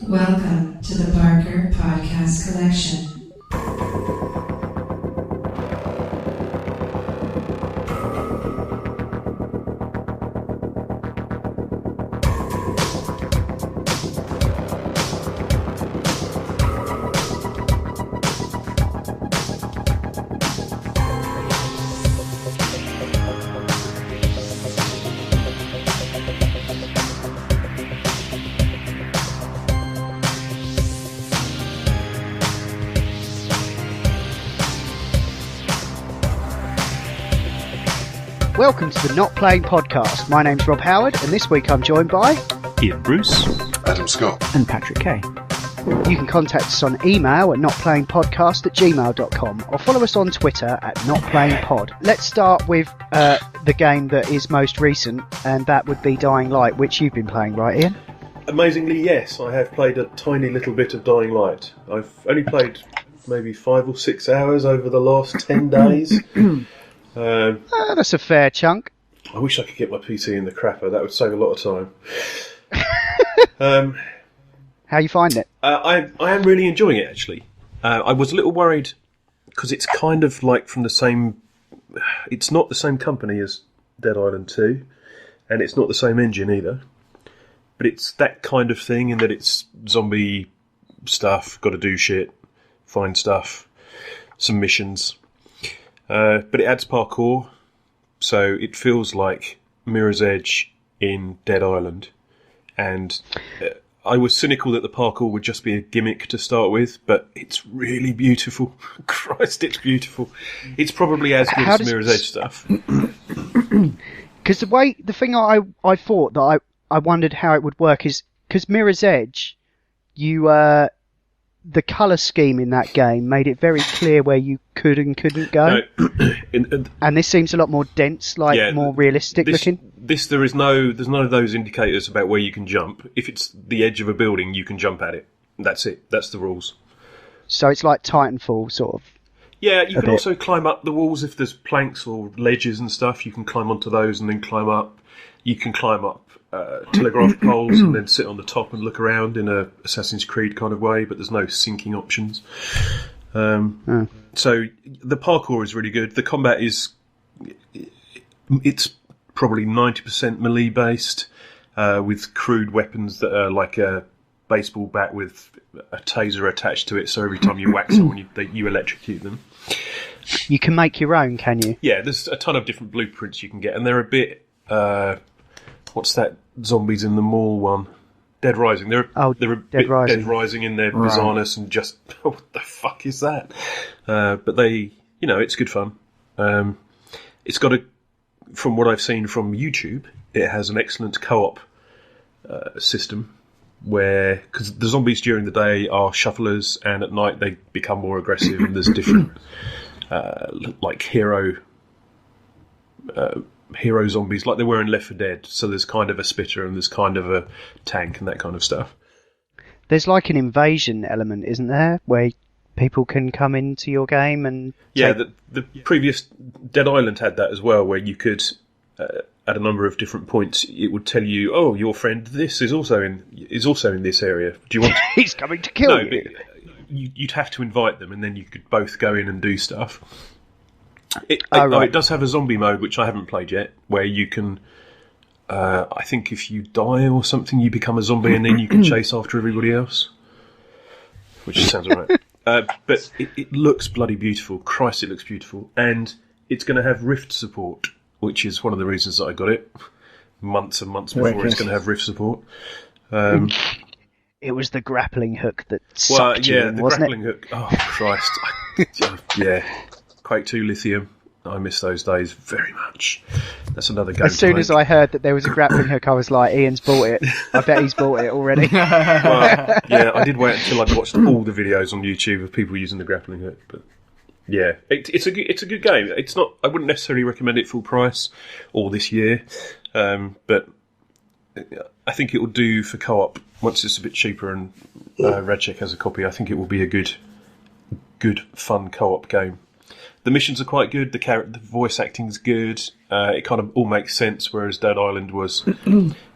Welcome to the Barker Podcast Collection. Welcome to the Not Playing Podcast. My name's Rob Howard, and this week I'm joined by Iain Bruce, Adam Scott, and Patrick Kay. You can contact us on email at notplayingpodcast@gmail.com or follow us on Twitter at notplayingpod. Let's start with the game that is most recent, and that would be Dying Light, which you've been playing, right, Iain? Amazingly, yes, I have played a tiny little bit of Dying Light. I've only played maybe 5 or 6 hours over the last 10 days. That's a fair chunk. I wish I could get my PC in the crapper. That would save a lot of time. How you find it? I am really enjoying it, actually. I was a little worried because it's kind of like from the same... It's not the same company as Dead Island 2, and it's not the same engine either. But it's that kind of thing in that it's zombie stuff, got to do shit, find stuff, some missions. But it adds parkour, so it feels like Mirror's Edge in Dead Island. And I was cynical that the parkour would just be a gimmick to start with, but it's really beautiful. Christ, it's beautiful. It's probably as good as Mirror's Edge stuff. Because the thing I thought that I wondered how it would work is, because Mirror's Edge, the colour scheme in that game made it very clear where you could and couldn't go. No, and this seems a lot more dense, more realistic looking. There's none of those indicators about where you can jump. If it's the edge of a building, you can jump at it. That's it. That's the rules. So it's like Titanfall, sort of. Yeah, you can also climb up the walls if there's planks or ledges and stuff. You can climb onto those and then climb up. You can climb up telegraph poles and then sit on the top and look around in a Assassin's Creed kind of way, but there's no sinking options. So the parkour is really good. The combat it's probably 90% melee based, with crude weapons that are like a baseball bat with a taser attached to it, so every time you whack someone you electrocute them. You can make your own, can you? Yeah, there's a ton of different blueprints you can get, and they're a bit... what's that zombies in the mall one? Dead Rising. They're a bit Dead Rising in their bizarreness and just... what the fuck is that? But they... it's good fun. It's got from what I've seen from YouTube, it has an excellent co-op system where... Because the zombies during the day are shufflers and at night they become more aggressive and there's different hero zombies like they were in Left 4 Dead, so there's kind of a spitter and there's kind of a tank and that kind of stuff. There's like an invasion element, isn't there, where people can come into your game and... Yeah, the previous Dead Island had that as well, where you could, at a number of different points, it would tell you, oh, your friend this is also in this area. Do you want... He's coming to kill you. But you'd have to invite them and then you could both go in and do stuff. It does have a zombie mode, which I haven't played yet, where you can... I think if you die or something, you become a zombie and then you can chase after everybody else. Which sounds alright. But it looks bloody beautiful. Christ, it looks beautiful. And it's going to have Rift support, which is one of the reasons that I got it. Months and months before it's going to have Rift support. It was the grappling hook that sucked you in, wasn't it? Grappling hook. Oh, Christ. Yeah. Quake 2 Lithium. I miss those days very much. That's another game. As soon as I heard that there was a grappling hook, I was like, Ian's bought it. I bet he's bought it already. Well, yeah, I did wait until I'd watched all the videos on YouTube of people using the grappling hook. But yeah, it's a good game. It's not. I wouldn't necessarily recommend it full price or this year, but I think it will do for co-op once it's a bit cheaper. And Radcheck has a copy. I think it will be a good, fun co-op game. the missions are quite good. The voice acting's good. It kind of all makes sense. Whereas Dead Island was,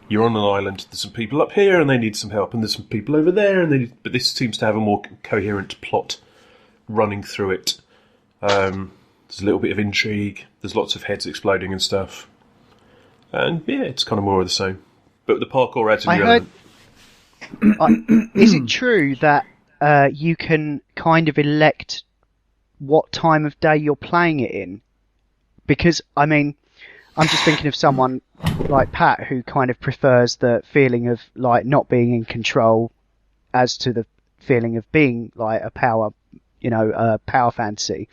you're on an island. There's some people up here and they need some help, and there's some people over there, but this seems to have a more coherent plot running through it. There's a little bit of intrigue. There's lots of heads exploding and stuff. And yeah, it's kind of more of the same. But the parkour adds a new element. Is it true that you can kind of elect what time of day you're playing it in? Because, I mean, I'm just thinking of someone like Pat who kind of prefers the feeling of like not being in control as to the feeling of being like a power fantasy.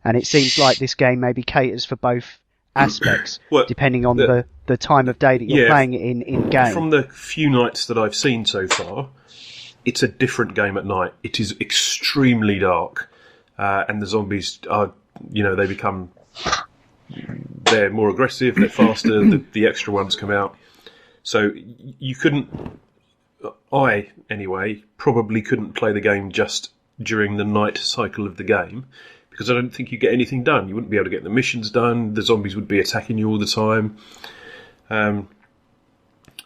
And it seems like this game maybe caters for both aspects, depending on the time of day that you're playing it in game. From the few nights that I've seen so far, it's a different game at night. It is extremely dark, and the zombies are, they become, they're more aggressive, they're faster, the extra ones come out. So you I anyway, probably couldn't play the game just during the night cycle of the game, because I don't think you get anything done. You wouldn't be able to get the missions done. The zombies would be attacking you all the time.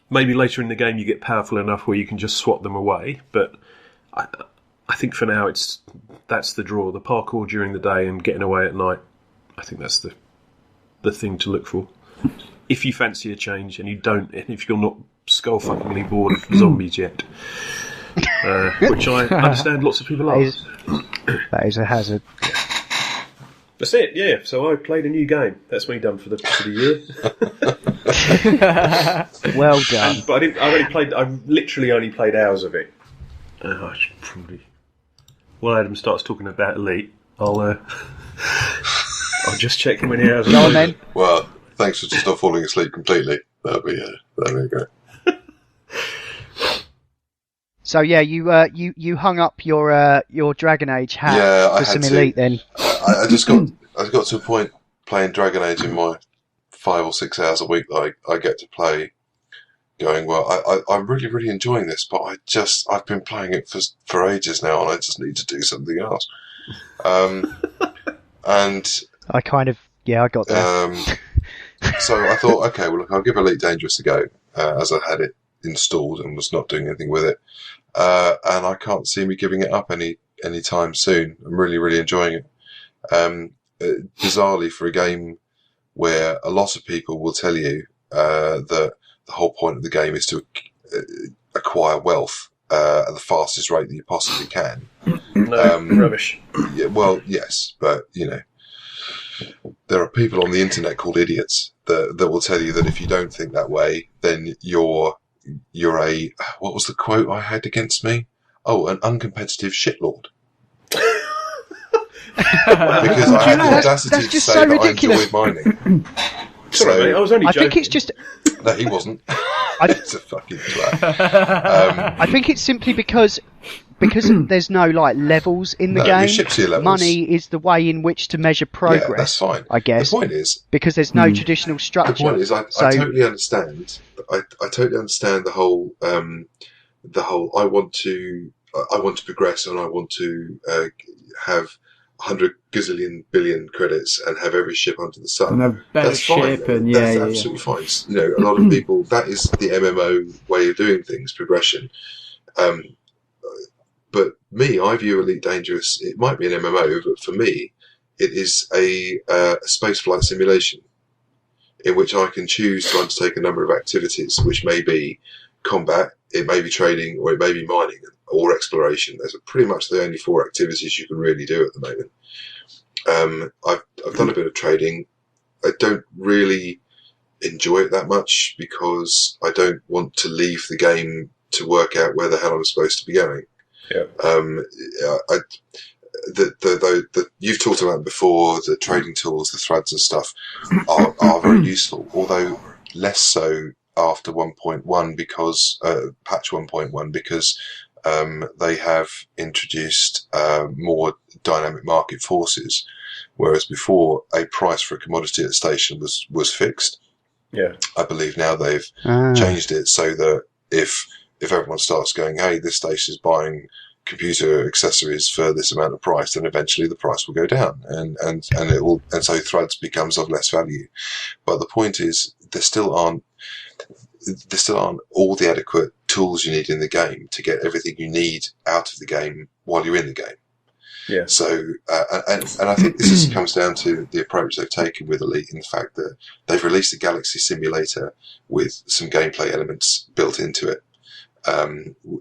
Maybe later in the game you get powerful enough where you can just swat them away. But I think for now that's the draw. The parkour during the day and getting away at night. I think that's the thing to look for. If you fancy a change and if you're not skull-fuckingly bored of zombies yet. Which I understand lots of people are. That is a hazard. That's it, yeah. So I played a new game. That's me done for the year. Well done. But I literally only played hours of it. I should probably. While Adam starts talking about Elite, I'll just check how many hours. Go on then. Well, thanks for just not falling asleep completely. That'd be great. So yeah, you hung up your Dragon Age hat for some Elite then. I got to a point playing Dragon Age in my 5 or 6 hours a week that I get to play, going, well, I'm really, really enjoying this, but I've been playing it for ages now, and I just need to do something else. And I got there. So I thought, okay, well, look, I'll give Elite Dangerous a go, as I had it installed and was not doing anything with it. And I can't see me giving it up any time soon. I'm really, really enjoying it. Bizarrely, for a game where a lot of people will tell you that the whole point of the game is to acquire wealth at the fastest rate that you possibly can. Rubbish. Yeah, well, yes, but there are people on the internet called idiots that will tell you that if you don't think that way, then you're a, what was the quote I had against me? Oh, an uncompetitive shitlord. Because I had the audacity to say so that ridiculous. I enjoyed mining. Sorry, mate, I was only joking. I think it's just... No, he wasn't. It's a fucking twat. I think it's simply because there's no levels in the game. Ships here levels. Money is the way in which to measure progress. Yeah, that's fine. I guess. The point is, because there's no traditional structure. The point is, I totally understand. I totally understand the whole. I want to progress, and I want to have 100 gazillion billion credits and have every ship under the sun. And a better that's fine. ship, and that's absolutely fine. A lot of people, that is the MMO way of doing things, progression. But me, I view Elite Dangerous, it might be an MMO, but for me, it is a spaceflight simulation in which I can choose to undertake a number of activities, which may be combat, it may be trading, or it may be mining, or exploration. Those are pretty much the only 4 activities you can really do at the moment. I've done a bit of trading. I don't really enjoy it that much because I don't want to leave the game to work out where the hell I'm supposed to be going. Yeah. You've talked about before, the trading tools, the threads and stuff are very useful, although less so after 1.1 because patch 1.1 because they have introduced more dynamic market forces, whereas before a price for a commodity at the station was fixed. Yeah, I believe now they've changed it so that if everyone starts going, hey, this station is buying computer accessories for this amount of price, then eventually the price will go down, and so threads becomes of less value. But the point is, there still aren't all the adequate tools you need in the game to get everything you need out of the game while you're in the game. Yeah. So, and I think this comes down to the approach they've taken with Elite, in the fact that they've released a Galaxy simulator with some gameplay elements built into it,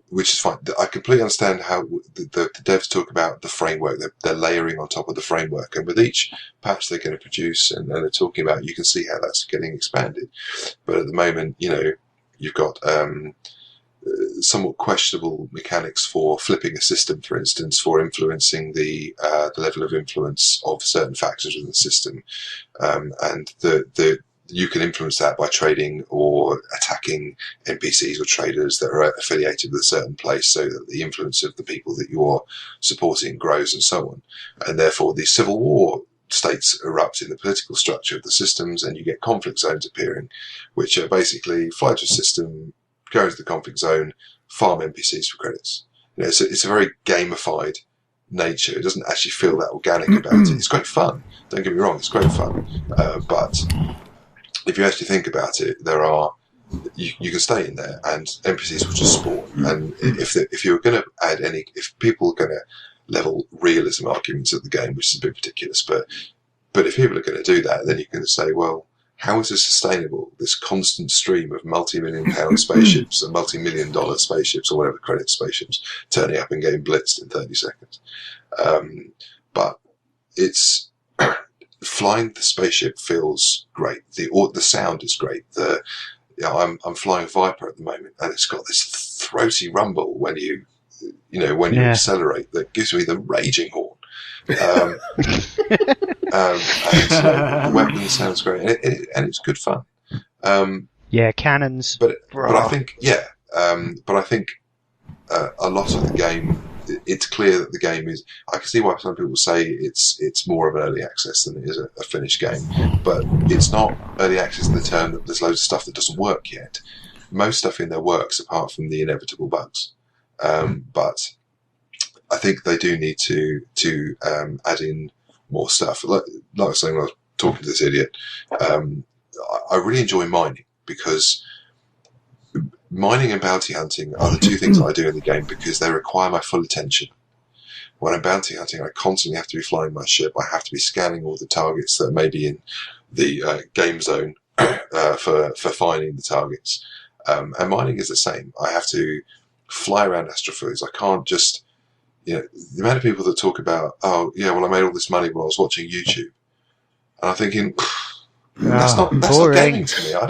which is fine. I completely understand how the devs talk about the framework. They're layering on top of the framework, and with each patch they're going to produce, and they're talking about, you can see how that's getting expanded. But at the moment, you've got somewhat questionable mechanics for flipping a system, for instance, for influencing the level of influence of certain factors within the system, and you can influence that by trading or attacking NPCs or traders that are affiliated with a certain place, so that the influence of the people that you're supporting grows, and so on. And therefore, the civil war states erupt in the political structure of the systems, and you get conflict zones appearing, which are basically fly to a system, go into the conflict zone, farm NPCs for credits. It's a very gamified nature. It doesn't actually feel that organic about it. It's great fun. Don't get me wrong, it's great fun. But if you actually think about it, you can stay in there, and NPCs will just spawn. And if you're going to if people are going to level realism arguments at the game, which is a bit ridiculous, but if people are going to do that, then you can say, well, how is this sustainable? This constant stream of multi-million-pound spaceships and multi-million-dollar spaceships, or whatever credit spaceships, turning up and getting blitzed in 30 seconds. But it's flying the spaceship feels great. The sound is great. I'm flying Viper at the moment, and it's got this throaty rumble when you accelerate that gives me the raging horn. And the weapon sounds great, and it's good fun. Cannons. But I think a lot of the game, it's clear that the game is. I can see why some people say it's more of an early access than it is a finished game, but it's not early access in the term that there's loads of stuff that doesn't work yet. Most stuff in there works, apart from the inevitable bugs. But I think they do need to add in more stuff. Like I was saying when I was talking to this idiot, I really enjoy mining, because mining and bounty hunting are the two things that I do in the game, because they require my full attention. When I'm bounty hunting, I constantly have to be flying my ship. I have to be scanning all the targets that may be in the game zone for finding the targets. And mining is the same. I have to fly around Astrofoods. I can't just, the amount of people that talk about, I made all this money while I was watching YouTube. And I'm thinking, that's not gaming to me. I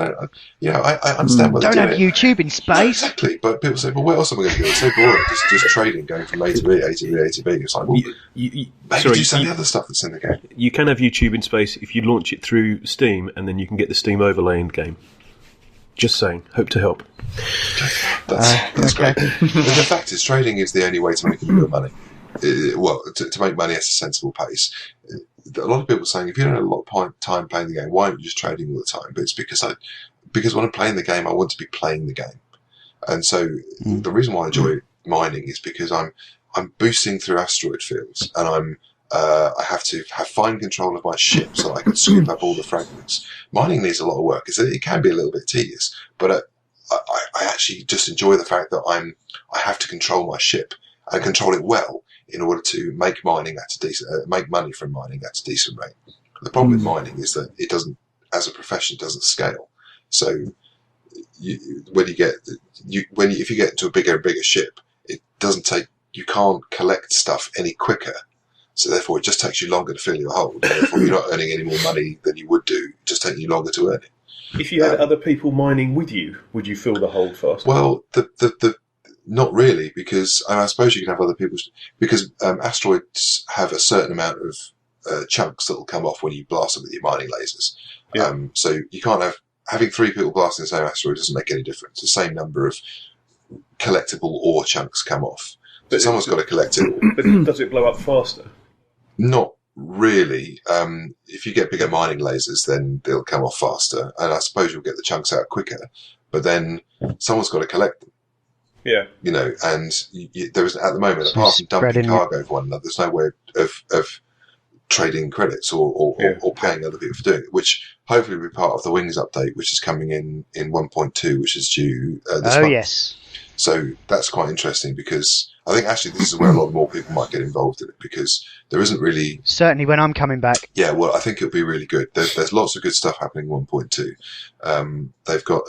understand what they're doing. Don't have YouTube in space. No, exactly. But people say, well, what else am I going to do? It's so boring. Just trading, going from A to B, A to B, A to B. It's like, well, maybe do some of the other stuff that's in the game. You can have YouTube in space if you launch it through Steam, and then you can get the Steam overlay in game. Just saying. Hope to help. That's great. The fact is, trading is the only way to make a bit of money. To make money at a sensible pace. A lot of people are saying, if you don't have a lot of time playing the game, why aren't you just trading all the time? But it's because when I'm playing the game, I want to be playing the game. And so the reason why I enjoy mining is because I'm boosting through asteroid fields, and I have to have fine control of my ship so I can scoop up all the fragments. Mining needs a lot of work. It can be a little bit tedious, but I actually just enjoy the fact that I have to control my ship and control it well in order to make mining at a decent, make money from mining at a decent rate. The problem with mining is that it doesn't, as a profession, doesn't scale. So if you get into a bigger and bigger ship, it doesn't take. You can't collect stuff any quicker. So therefore, it just takes you longer to fill your hold. And therefore, you're not earning any more money than you would do. It just takes you longer to earn it. If you had other people mining with you, would you fill the hold faster? Well, not really, because I suppose you can have other people, because asteroids have a certain amount of chunks that will come off when you blast them with your mining lasers. Yeah. So you can't having three people blasting the same asteroid doesn't make any difference. The same number of collectible ore chunks come off. But someone's got to collect it all. But does it blow up faster? Not really. If you get bigger mining lasers, then they'll come off faster, and I suppose you'll get the chunks out quicker. But then someone's got to collect them. Yeah. You know, and there is at the moment, apart from dumping cargo for one another, there's no way of trading credits or paying other people for doing it, which hopefully will be part of the Wings update, which is coming in 1.2, which is due this month. Yes. So that's quite interesting, because I think actually this is where a lot more people might get involved in it, because there isn't really... Certainly when I'm coming back. Yeah, well, I think it'll be really good. There's lots of good stuff happening in 1.2. They've got...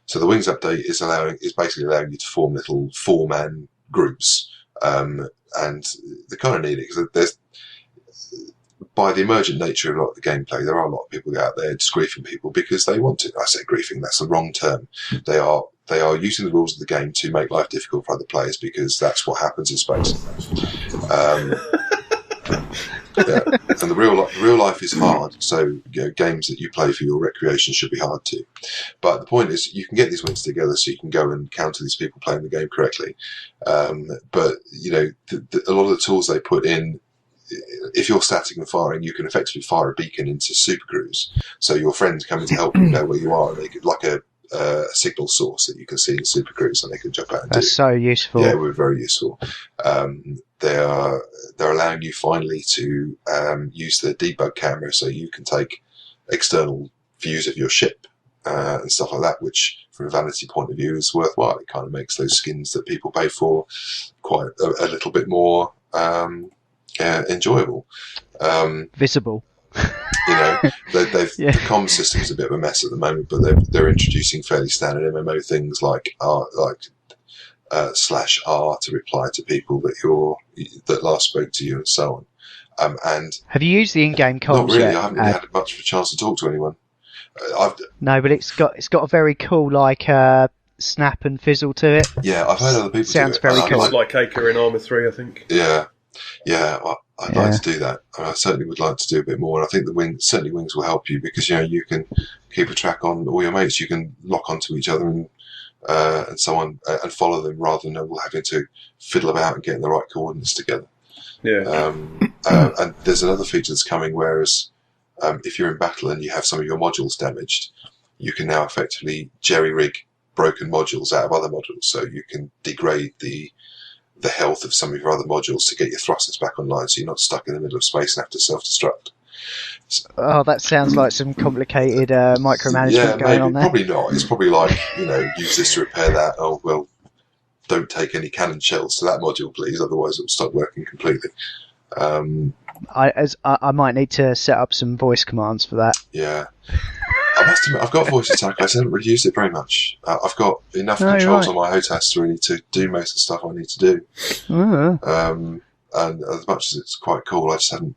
so the Wings update is basically allowing you to form little 4-man groups. And they're kind of neat, because there's... By the emergent nature of a lot of the gameplay, there are a lot of people out there just griefing people because they want to. I say griefing, that's the wrong term. They are using the rules of the game to make life difficult for other players, because that's what happens in space. Yeah. And the real life is hard, so games that you play for your recreation should be hard too. But the point is, you can get these wings together so you can go and counter these people playing the game correctly. But a lot of the tools they put in, if you're static and firing, you can effectively fire a beacon into supercruise. So your friends coming to help you know where you are, and they could, like a signal source that you can see in supercruise, and they can jump out and That's so useful. Yeah, we're very useful. They're allowing you finally to use the debug camera, so you can take external views of your ship and stuff like that, which from a vanity point of view is worthwhile. It kind of makes those skins that people pay for quite a little bit more enjoyable. Visible. The comm system is a bit of a mess at the moment, but they're introducing fairly standard MMO things like /R to reply to people that last spoke to you, and so on. And have you used the in-game comms? Not really. Yet? I haven't really had much of a chance to talk to anyone. No, but it's got a very cool snap and fizzle to it. Yeah, I've heard other people. Sounds do it. very cool. It's like Acre in Armour 3, I think. Yeah. I'd like to do that. I certainly would like to do a bit more. And I think Wings will help you, because you can keep a track on all your mates. You can lock onto each other and so on, and follow them, rather than all having to fiddle about and getting the right coordinates together. Yeah. And there's another feature that's coming, whereas if you're in battle and you have some of your modules damaged, you can now effectively jerry-rig broken modules out of other modules, so you can degrade the health of some of your other modules to get your thrusters back online, so you're not stuck in the middle of space and have to self-destruct. Oh, that sounds like some complicated micromanagement going on there. Probably not. It's probably like, use this to repair that. Oh, well, don't take any cannon shells to that module, please, otherwise it'll stop working completely. I might need to set up some voice commands for that. Yeah. I must admit, I've got voice attack. I haven't really used it very much. I've got enough controls on my HOTAS really to do most of the stuff I need to do. And as much as it's quite cool, I just haven't.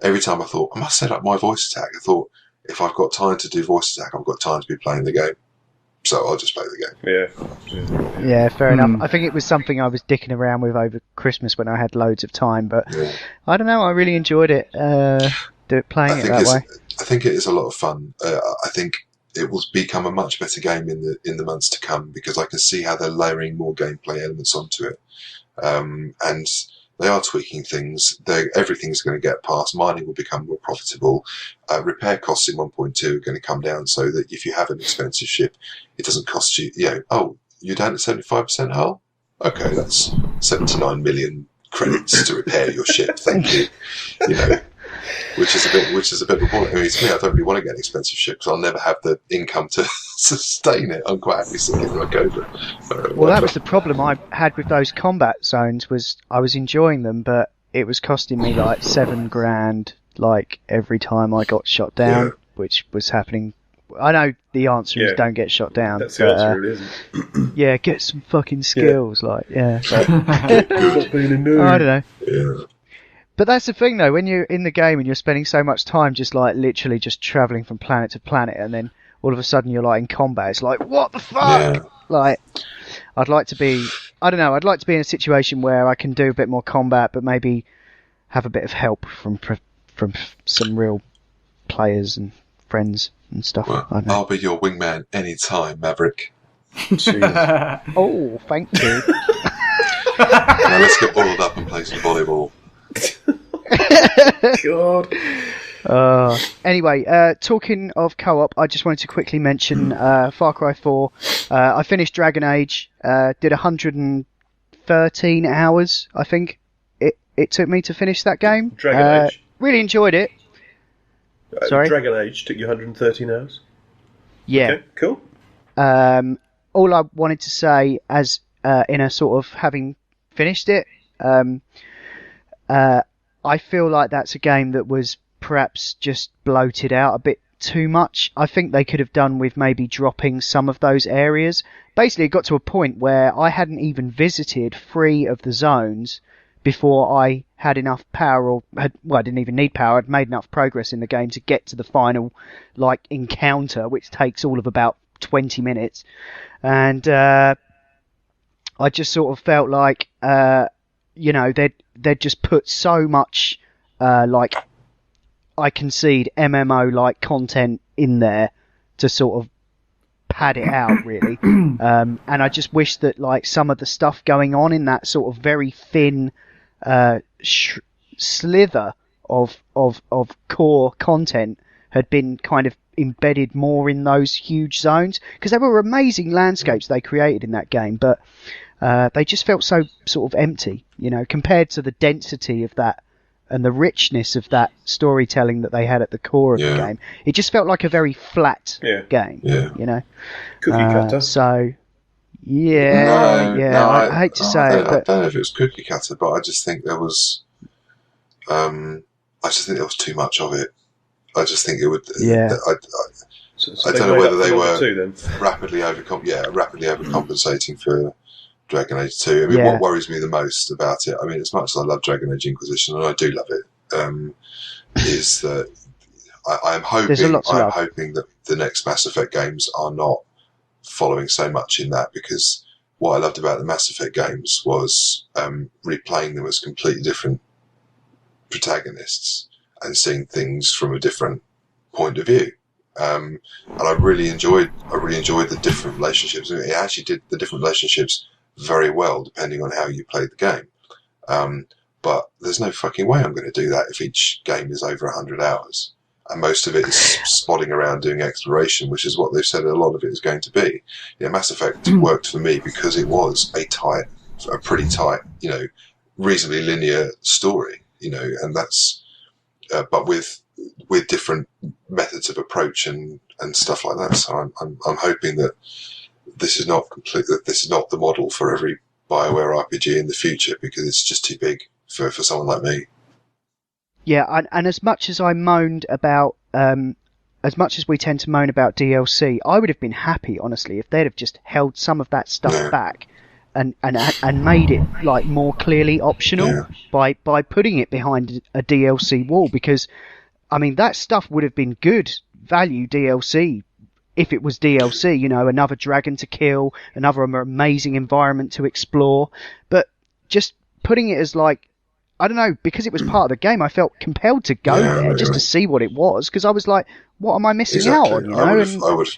Every time I thought, I must set up my voice attack, I thought, if I've got time to do voice attack, I've got time to be playing the game. So I'll just play the game. Yeah, fair enough. I think it was something I was dicking around with over Christmas when I had loads of time, but I don't know, I really enjoyed it, playing it that way. I think it is a lot of fun. I think it will become a much better game in the months to come, because I can see how they're layering more gameplay elements onto it. And they are tweaking things. Everything's going to get past. Mining will become more profitable. Repair costs in 1.2 are going to come down, so that if you have an expensive ship, it doesn't cost you, you're down at 75% hull? Okay, that's 79 million credits to repair your ship. Thank you. Which is a bit of a point. I mean, to me, I don't really want to get an expensive ship, because I'll never have the income to sustain it. I'm quite happy sitting in my Cobra. Well, that was the problem I had with those combat zones, was I was enjoying them, but it was costing me like $7,000 every time I got shot down, which was happening. I know the answer is don't get shot down. That's the answer, really, isn't it? Yeah, get some fucking skills, Not being a nerd. I don't know. Yeah. But that's the thing, though, when you're in the game and you're spending so much time just literally just travelling from planet to planet, and then all of a sudden you're in combat, it's like, what the fuck? Yeah. I'd like to be in a situation where I can do a bit more combat, but maybe have a bit of help from some real players and friends and stuff. Well, I'll be your wingman anytime, Maverick. Oh, thank you. Now let's get oiled up and play some volleyball. God. Anyway, talking of co-op, I just wanted to quickly mention Far Cry 4. I finished Dragon Age, did 113 hours, I think it took me to finish that game. Dragon Age? Really enjoyed it. Sorry? Dragon Age took you 113 hours? Yeah. Okay, cool. All I wanted to say, as in a sort of having finished it, I feel like that's a game that was perhaps just bloated out a bit too much. I think they could have done with maybe dropping some of those areas. Basically, it got to a point where I hadn't even visited 3 of the zones before I had enough power, I didn't even need power. I'd made enough progress in the game to get to the final, encounter, which takes all of about 20 minutes. And I just sort of felt like, they'd just put so much, I concede MMO-like content in there to sort of pad it out, really. And I just wish that, some of the stuff going on in that sort of very thin slither of core content had been kind of embedded more in those huge zones, because there were amazing landscapes they created in that game, but they just felt so sort of empty, compared to the density of that and the richness of that storytelling that they had at the core of the game. It just felt like a very flat game, Cookie cutter. I hate to say it, but I don't know if it was cookie cutter, but I just think there was, too much of it. I just think it would. Yeah. So I don't know whether they were then. rapidly overcompensating for Dragon Age 2. I mean, what worries me the most about it, as much as I love Dragon Age Inquisition, and I do love it, is that I'm hoping that the next Mass Effect games are not following so much in that, because what I loved about the Mass Effect games was replaying them as completely different protagonists and seeing things from a different point of view. And I really enjoyed the different relationships. It actually did the different relationships very well, depending on how you played the game. But there's no fucking way I'm going to do that if each game is over 100 hours. And most of it is spotting around doing exploration, which is what they've said a lot of it is going to be. Mass Effect worked for me because it was a pretty tight, reasonably linear story, and that's, but with different methods of approach and stuff like that. So I'm hoping that this is not the model for every BioWare RPG in the future, because it's just too big for someone like me. Yeah, and as much as I moaned about, as much as we tend to moan about DLC, I would have been happy, honestly, if they'd have just held some of that stuff back and made it more clearly optional by putting it behind a DLC wall, because that stuff would have been good value DLC if it was DLC, another dragon to kill, another amazing environment to explore, but just putting it as I don't know, because it was part of the game, I felt compelled to go there just to see what it was, because I was like, what am I missing out on,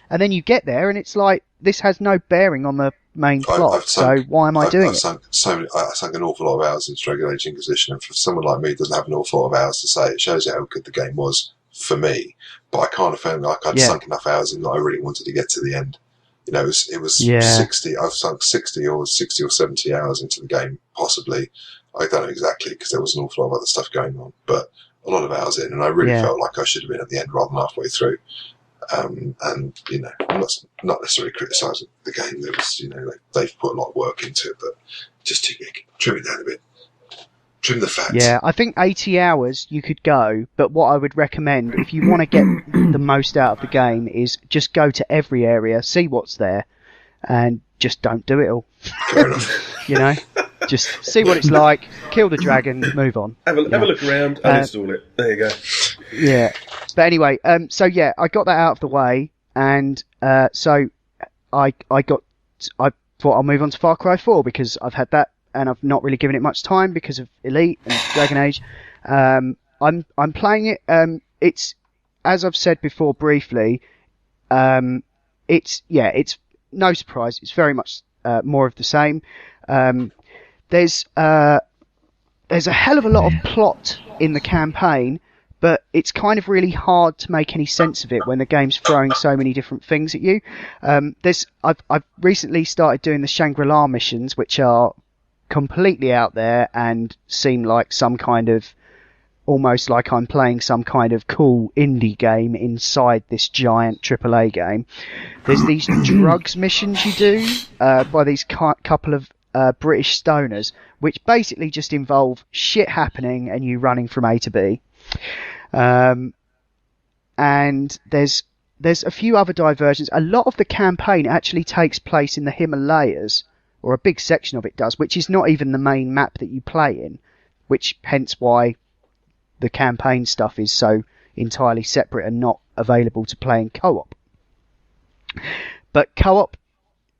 And then you get there and it's this has no bearing on the main plot, so why am I doing it? I sunk an awful lot of hours into Dragon Age Inquisition, and for someone like me who doesn't have an awful lot of hours to say, it shows you how good the game was for me, but I kind of felt like I'd sunk enough hours in that I really wanted to get to the end. It was 60, I've sunk 60 or 70 hours into the game, possibly. I don't know exactly, because there was an awful lot of other stuff going on, but a lot of hours in, and I really felt like I should have been at the end rather than halfway through. And I'm not necessarily criticising the game. There was, they've put a lot of work into it, but just too big. Trim it down a bit. Trim the fat. Yeah, I think 80 hours you could go, but what I would recommend, if you want to get the most out of the game, is just go to every area, see what's there, and just don't do it all. Fair enough. Just see what it's like, kill the dragon, move on. Have a look around and install it. There you go. Yeah. But anyway, I got that out of the way, and so I thought I'll move on to Far Cry 4, because I've had that, and I've not really given it much time because of Elite and Dragon Age. I'm playing it. It's, as I've said before briefly, it's no surprise. It's very much more of the same. There's a hell of a lot of plot in the campaign, but it's kind of really hard to make any sense of it when the game's throwing so many different things at you. I've recently started doing the Shangri-La missions, which are completely out there and seem like some kind of, almost like I'm playing some kind of cool indie game inside this giant AAA game. There's these drugs missions you do by these couple of British stoners, which basically just involve shit happening and you running from A to B. And there's a few other diversions. A lot of the campaign actually takes place in the Himalayas, or a big section of it does, which is not even the main map that you play in, which hence why the campaign stuff is so entirely separate and not available to play in co-op. But co-op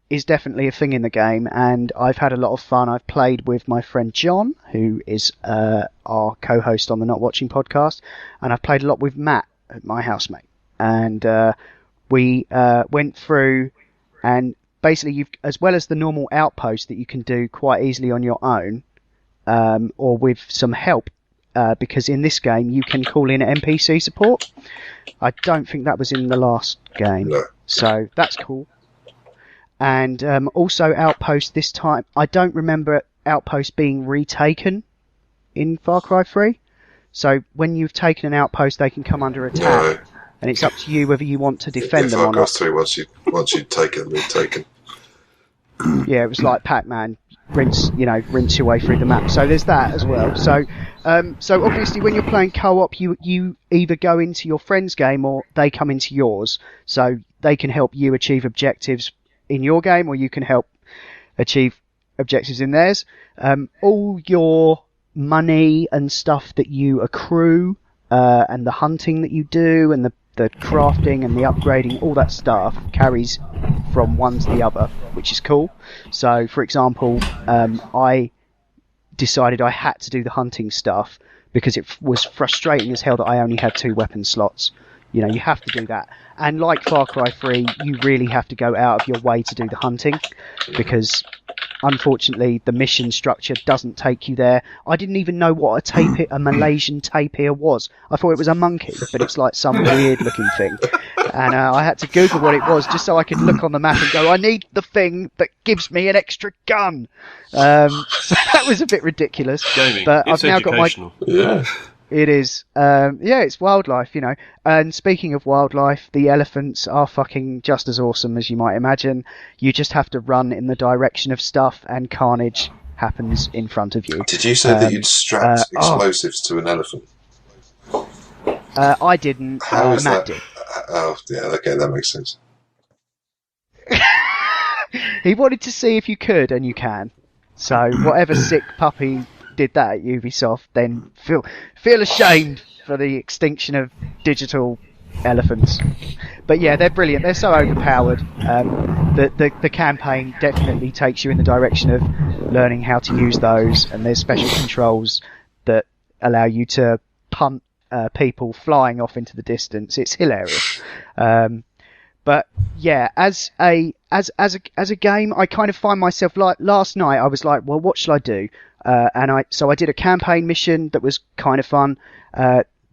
is definitely a thing in the game, and I've had a lot of fun. I've played with my friend John, who is our co-host on the Not Watching podcast, and I've played a lot with Matt, my housemate. And we went through, and basically, you've, as well as the normal outpost that you can do quite easily on your own, or with some help, because in this game you can call in NPC support. I don't think that was in the last game, so that's cool. And also Outpost this time. I don't remember Outpost being retaken in Far Cry 3. So when you've taken an outpost, they can come under attack, and it's up to you whether you want to defend them or not. Far Cry 3, once you've taken them, you've taken. Yeah, it was like Pac-Man, rinse your way through the map. So there's that as well. So obviously when you're playing co-op, you either go into your friend's game or they come into yours. So they can help you achieve objectives in your game, or you can help achieve objectives in theirs. All your money and stuff that you accrue, and the hunting that you do, and the crafting and the upgrading, all that stuff carries from one to the other, which is cool. So, for example, I decided I had to do the hunting stuff because it was frustrating as hell that I only had 2 weapon slots. You know, you have to do that. And like Far Cry 3, you really have to go out of your way to do the hunting, because unfortunately the mission structure doesn't take you there. I didn't even know what a Malaysian tapir was. I thought it was a monkey, but it's like some weird looking thing. And I had to Google what it was just so I could look on the map and go, I need the thing that gives me an extra gun. So that was a bit ridiculous. Jamie, but it's I've now got my... Yeah. It is. It's wildlife, you know. And speaking of wildlife, the elephants are fucking just as awesome as you might imagine. You just have to run in the direction of stuff, and carnage happens in front of you. Did you say that you'd strapped explosives to an elephant? I didn't. How is Matt that? did. Oh, yeah, okay, that makes sense. He wanted to see if you could, and you can. So whatever sick puppy did that at Ubisoft, then feel ashamed for the extinction of digital elephants. But yeah, they're brilliant. They're so overpowered. The campaign definitely takes you in the direction of learning how to use those, and there's special controls that allow you to punt people flying off into the distance. It's hilarious. But yeah, as a game, I kind of find myself, like last night, I was like, well, what shall I do? So I did a campaign mission that was kind of fun.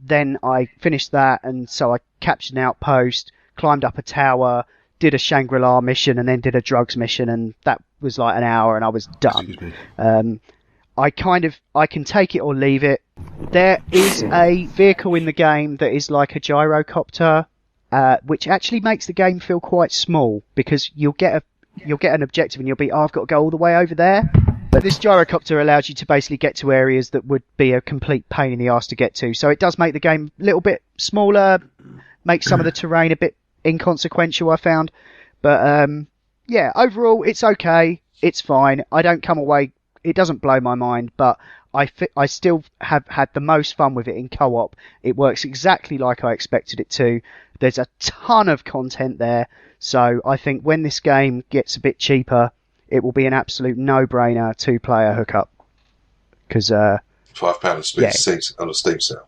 Then I finished that, and so I captured an outpost, climbed up a tower, did a Shangri-La mission, and then did a drugs mission, and that was like an hour, and I was done. I can take it or leave it. There is a vehicle in the game that is like a gyrocopter, which actually makes the game feel quite small, because you'll get an objective and you'll be, I've got to go all the way over there. But this gyrocopter allows you to basically get to areas that would be a complete pain in the arse to get to. So it does make the game a little bit smaller, makes some of the terrain a bit inconsequential, I found. But yeah, overall it's okay, it's fine. I don't come away, it doesn't blow my mind, but I still have had the most fun with it in co-op. It works exactly like I expected it to. There's a ton of content there, so I think when this game gets a bit cheaper, it will be an absolute no-brainer 2-player hookup. Because £5 on a Steam sale.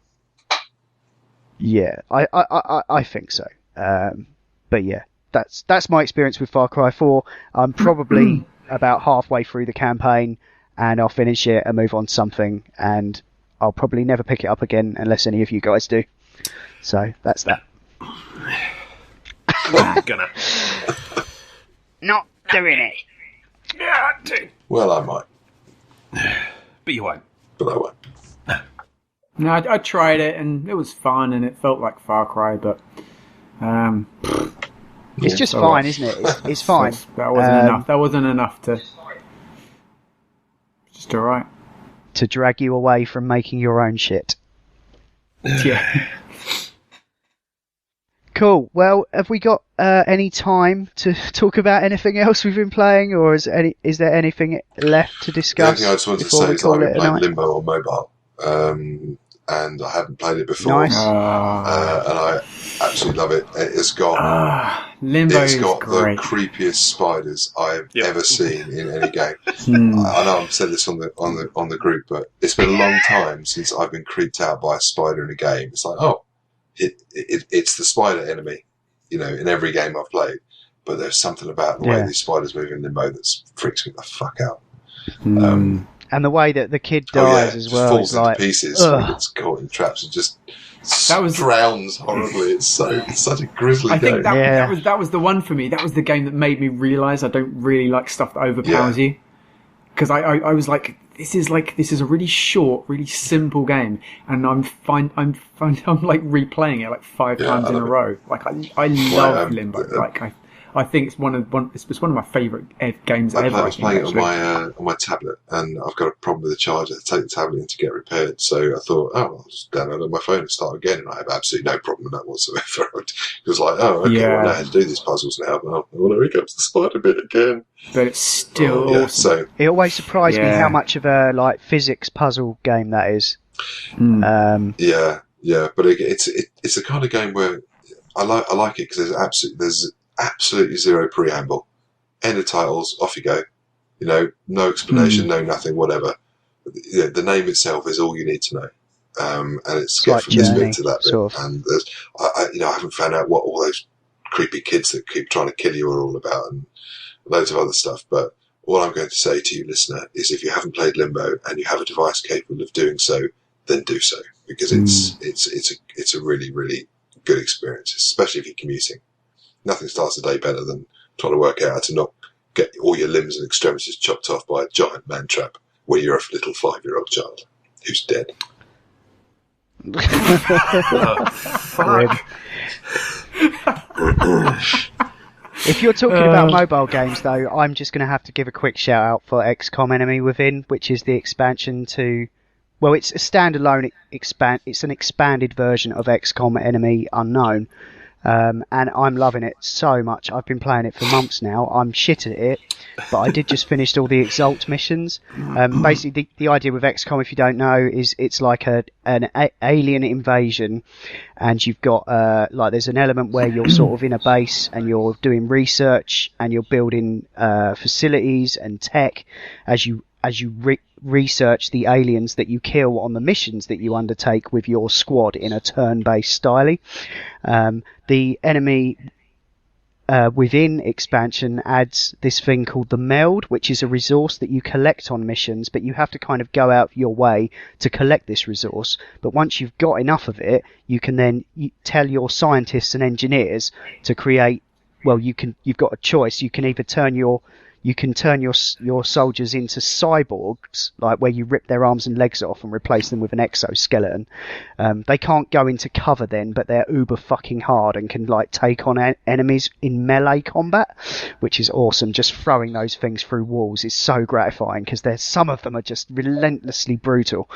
Yeah, I think so. But yeah, that's my experience with Far Cry 4. I'm probably about halfway through the campaign, and I'll finish it and move on to something, and I'll probably never pick it up again unless any of you guys do. So that's that. I'm gonna. Not doing it. Yeah, I do. Well, I might, But you won't. but I won't. No, I tried it and it was fun and it felt like Far Cry, but It's just so fine, what? isn't it? It's fine. that wasn't enough. That wasn't enough to. Just alright. To drag you away from making your own shit. Yeah. Cool. Well, have we got any time to talk about anything else we've been playing, or is there anything left to The only discuss? thing I just wanted to before say we is call I've it been a playing night? Limbo on mobile, and I haven't played it before, Nice. and I absolutely love it. It's got Limbo it's is got great. the creepiest spiders I've ever seen in any game. Hmm. I know I've said this on the group, but it's been a long time since I've been creeped out by a spider in a game. It's like, oh, it's the spider enemy, in every game I've played. But there's something about the way these spiders move in Limbo that freaks me the fuck out. And the way that the kid dies as just well falls is into like, pieces ugh. when it's caught in traps and just was- drowns horribly. It's such a grisly I game. think that was the one for me. That was the game that made me realise I don't really like stuff that overpowers you. Because I was like, this is a really short, really simple game, and I'm like replaying it like 5 times in a row. Like I love Limbo. I think it's one of my favourite games ever. I was playing it on my tablet, and I've got a problem with the charger. I take the tablet in to get repaired, so I thought, I'll just download it on my phone and start again, and I have absolutely no problem with that whatsoever. It was like, well, I know how to do these puzzles now, but here comes the spider bit again. But it's still awesome. So it always surprised me how much of a physics puzzle game that is. but it's the kind of game where I like it because there's absolutely zero preamble. End of titles, off you go. No explanation, no nothing, whatever. The name itself is all you need to know. And it's get from this bit to that bit. Sort of. And I haven't found out what all those creepy kids that keep trying to kill you are all about, and loads of other stuff. But all I'm going to say to you, listener, is if you haven't played Limbo and you have a device capable of doing so, then do so, because it's a really, really good experience, especially if you're commuting. Nothing starts a day better than trying to work out how to not get all your limbs and extremities chopped off by a giant man trap where you're a little 5-year-old child who's dead. If you're talking about mobile games, though, I'm just going to have to give a quick shout out for XCOM Enemy Within, which is the expansion to. Well, it's a standalone It's an expanded version of XCOM Enemy Unknown. And I'm loving it so much. I've been playing it for months now. I'm shit at it, but I did just finish all the Exalt missions. Basically, the idea with XCOM, if you don't know, is it's like an alien invasion, and you've got there's an element where you're sort of in a base and you're doing research and you're building facilities and tech as you research the aliens that you kill on the missions that you undertake with your squad in a turn-based style. The Enemy Within expansion adds this thing called the Meld, which is a resource that you collect on missions, but you have to kind of go out of your way to collect this resource. But once you've got enough of it, you can then tell your scientists and engineers to create. Well, you've got a choice. You can either turn your soldiers into cyborgs, like where you rip their arms and legs off and replace them with an exoskeleton. They can't go into cover then, but they're uber fucking hard and can take on enemies in melee combat, which is awesome. Just throwing those things through walls is so gratifying because some of them are just relentlessly brutal.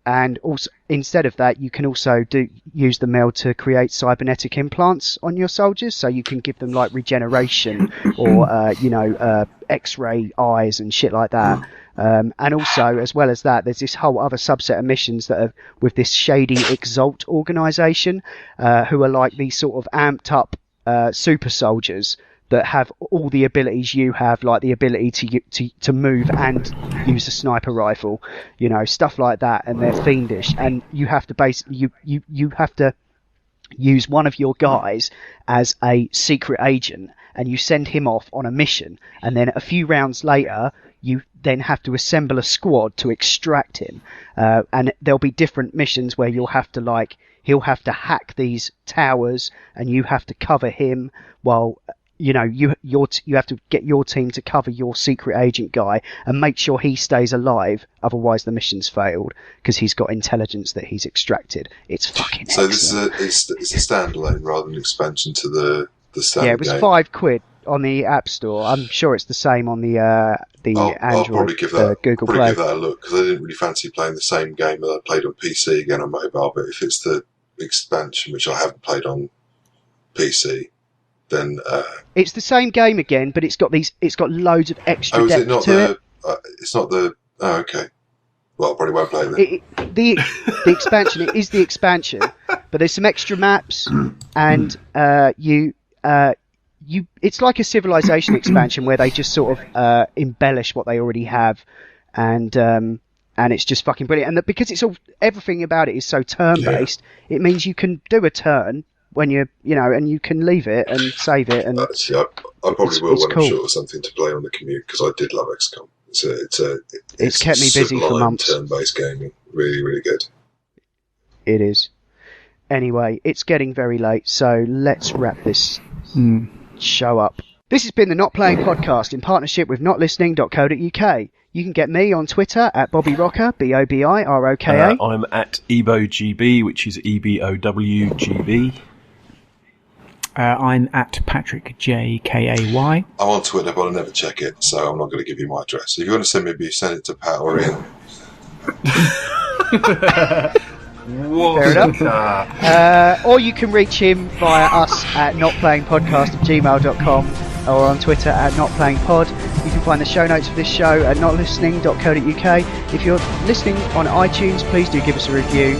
And also, instead of that, you can also use the Meld to create cybernetic implants on your soldiers, so you can give them regeneration or X-ray eyes and shit like that. And also, as well as that, there's this whole other subset of missions that are with this shady Exalt organisation, who are like these sort of amped up super soldiers that have all the abilities you have, like the ability to move and use a sniper rifle, stuff like that, and they're fiendish, and you have to basically you have to use one of your guys as a secret agent, and you send him off on a mission, and then a few rounds later you then have to assemble a squad to extract him, and there'll be different missions where he'll have to hack these towers, and you have to cover him while you have to get your team to cover your secret agent guy and make sure he stays alive, otherwise the mission's failed because he's got intelligence that he's extracted. It's fucking So excellent. it's a standalone rather than an expansion to the standard Yeah, it was game. £5 on the App Store. I'm sure it's the same on the I'll Android, probably give that, Google probably Play. give that a look, because I didn't really fancy playing the same game that I played on PC again on mobile. But if it's the expansion, which I haven't played on PC, then It's the same game again, but it's got loads of extra is depth it not to it. it's not the. Oh, okay. Well, I probably won't play then. The expansion, it is the expansion, but there's some extra maps, and it's like a Civilization expansion where they just sort of embellish what they already have, and it's just fucking brilliant. And because everything about it is so turn based, it means you can do a turn when and you can leave it and save it. And Actually, I probably will it's when cool. I'm short of something to play on the commute, because I did love XCOM. It's kept me busy for sublime months. Turn-based gaming, really, really good. it is. Anyway, it's getting very late, so let's wrap this show up. This has been the Not Playing Podcast in partnership with notlistening.co.uk. You can get me on Twitter at Bobby Rocker, BOBIROKA. I'm at EboGB, which is EBOWGB. I'm at Patrick JKAY. I'm on Twitter, but I never check it, so I'm not going to give you my address. If you want to send me abuse, send it to Pat or Iain. Fair enough. Or you can reach him via us at notplayingpodcast@gmail.com or on Twitter at notplayingpod. You can find the show notes for this show at notlistening.co.uk. If you're listening on iTunes, please do give us a review.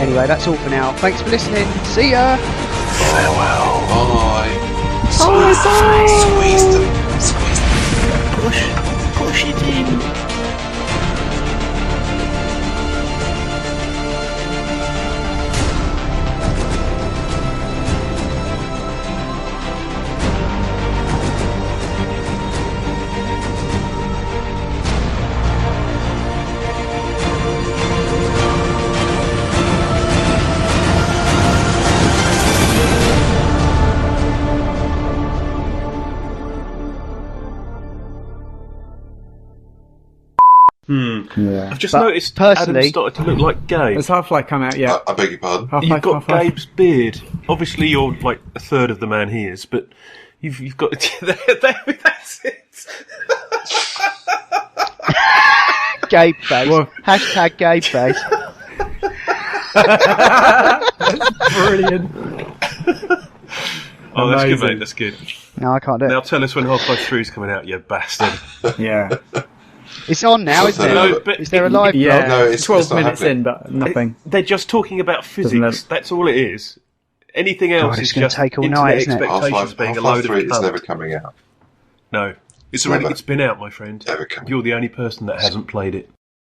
Anyway, that's all for now. Thanks for listening. See ya! Farewell. Bye. Squeeze them. Push it in. I've just But noticed personally- Adam started to look like Gabe. Has Half-Life come out yet? I beg your pardon? You've got Half-Life. Gabe's beard. Obviously, you're like a third of the man he is, but you've got that's it. Gabe face. Well- Hashtag Gabe face. Brilliant. Oh, that's good, Amazing. mate. That's good. No, I can't do it. Now tell us when Half-Life 3 is coming out, you bastard. Yeah. It's on now, isn't it? No, but Is there a live Yeah. blog? No, it's 12 not minutes happening. in, but nothing. They're just talking about physics. That's all it is. Anything else it's is gonna just take all internet night, isn't it? expectations being a Half-Life load 3 of is cunt. never coming out. No. It's Never. been out, my friend. Ever coming. You're the only person that hasn't played it.